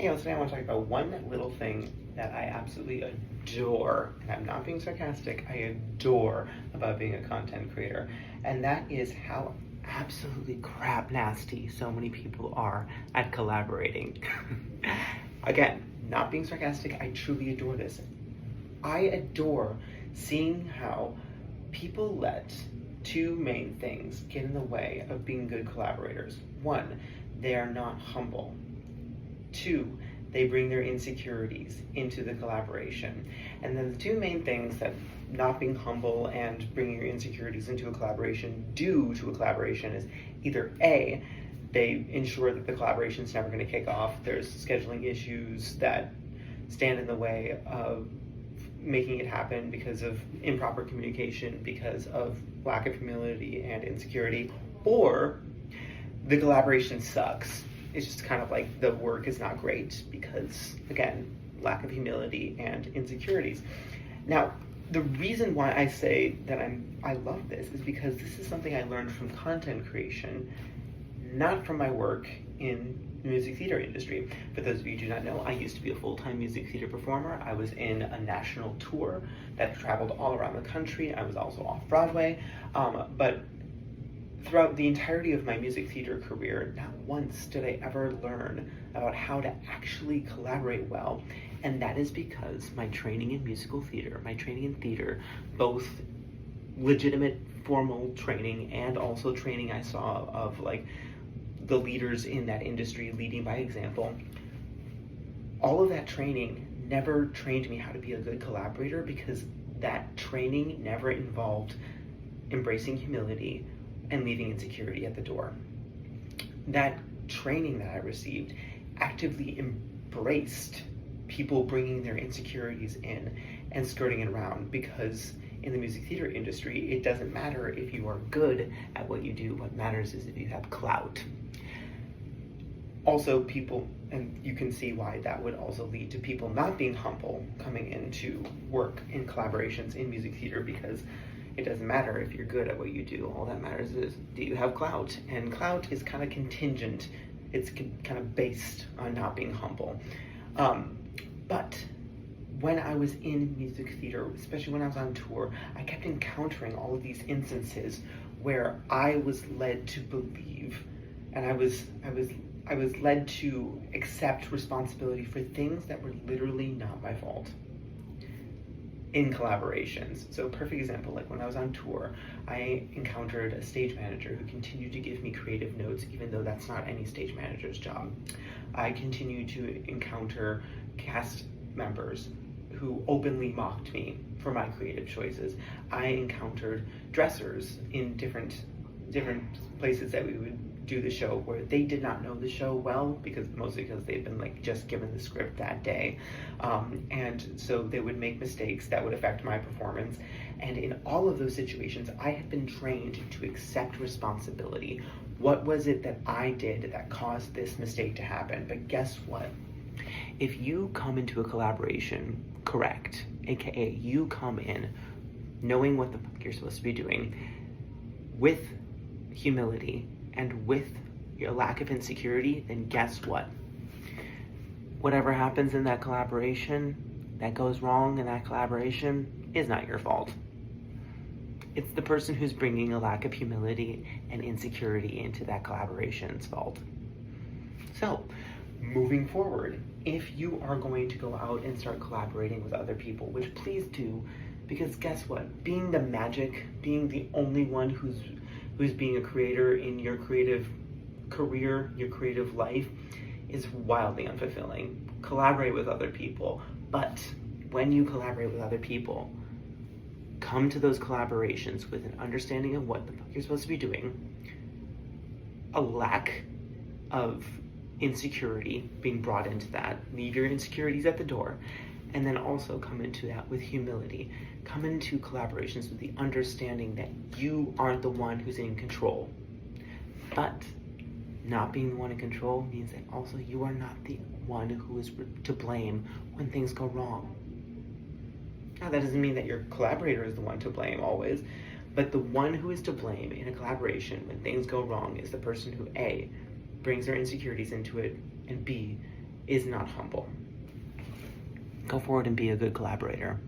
Hey, today I want to talk about one little thing that I absolutely adore, and I'm not being sarcastic, I adore about being a content creator, and that is how absolutely crap nasty so many people are at collaborating. Again, not being sarcastic, I truly adore this. I adore seeing how people let two main things get in the way of being good collaborators. One, they are not humble. Two, they bring their insecurities into the collaboration. And then the two main things that not being humble and bringing your insecurities into a collaboration do to a collaboration is either A, they ensure that the collaboration is never going to kick off. There's scheduling issues that stand in the way of making it happen because of improper communication, because of lack of humility and insecurity, or the collaboration sucks. It's just kind of like the work is not great because, again, lack of humility and insecurities. Now, the reason why I say that I love this is because this is something I learned from content creation, not from my work in the music theater industry. For those of you who do not know, I used to be a full-time music theater performer. I was in a national tour that traveled all around the country. I was also off-Broadway, but throughout the entirety of my music theater career, not once did I ever learn about how to actually collaborate well. And that is because my training in musical theater, my training in theater, both legitimate formal training and also training I saw of like the leaders in that industry leading by example, all of that training never trained me how to be a good collaborator because that training never involved embracing humility and leaving insecurity at the door. That training that I received actively embraced people bringing their insecurities in and skirting it around, because in the music theater industry, it doesn't matter if you are good at what you do. What matters is if you have clout. Also, people, and you can see why that would also lead to people not being humble coming into work in collaborations in music theater, because it doesn't matter if you're good at what you do. All that matters is, do you have clout? And clout is kind of contingent. It's kind of based on not being humble. But when I was in music theater, especially when I was on tour, I kept encountering all of these instances where I was led to believe, and I was led to accept responsibility for things that were literally not my fault in collaborations. So a perfect example, like when I was on tour, I encountered a stage manager who continued to give me creative notes, even though that's not any stage manager's job. I continued to encounter cast members who openly mocked me for my creative choices. I encountered dressers in different places that we would do the show where they did not know the show well, mostly because they'd been like just given the script that day, and so they would make mistakes that would affect my performance. And in all of those situations, I had been trained to accept responsibility. What was it that I did that caused this mistake to happen? But guess what? If you come into a collaboration correct, aka you come in knowing what the fuck you're supposed to be doing, with humility and with your lack of insecurity, then guess what? Whatever happens in that collaboration that goes wrong in that collaboration is not your fault. It's the person who's bringing a lack of humility and insecurity into that collaboration's fault. So, moving forward, if you are going to go out and start collaborating with other people, which please do, because guess what? Being the magic, being the only one who's being a creator in your creative career, your creative life, is wildly unfulfilling. Collaborate with other people, but when you collaborate with other people, come to those collaborations with an understanding of what the fuck you're supposed to be doing, a lack of insecurity being brought into that, leave your insecurities at the door, and then also come into that with humility. Come into collaborations with the understanding that you aren't the one who's in control. But not being the one in control means that also you are not the one who is to blame when things go wrong. Now, that doesn't mean that your collaborator is the one to blame always, but the one who is to blame in a collaboration when things go wrong is the person who A, brings their insecurities into it, and B, is not humble. Go forward and be a good collaborator.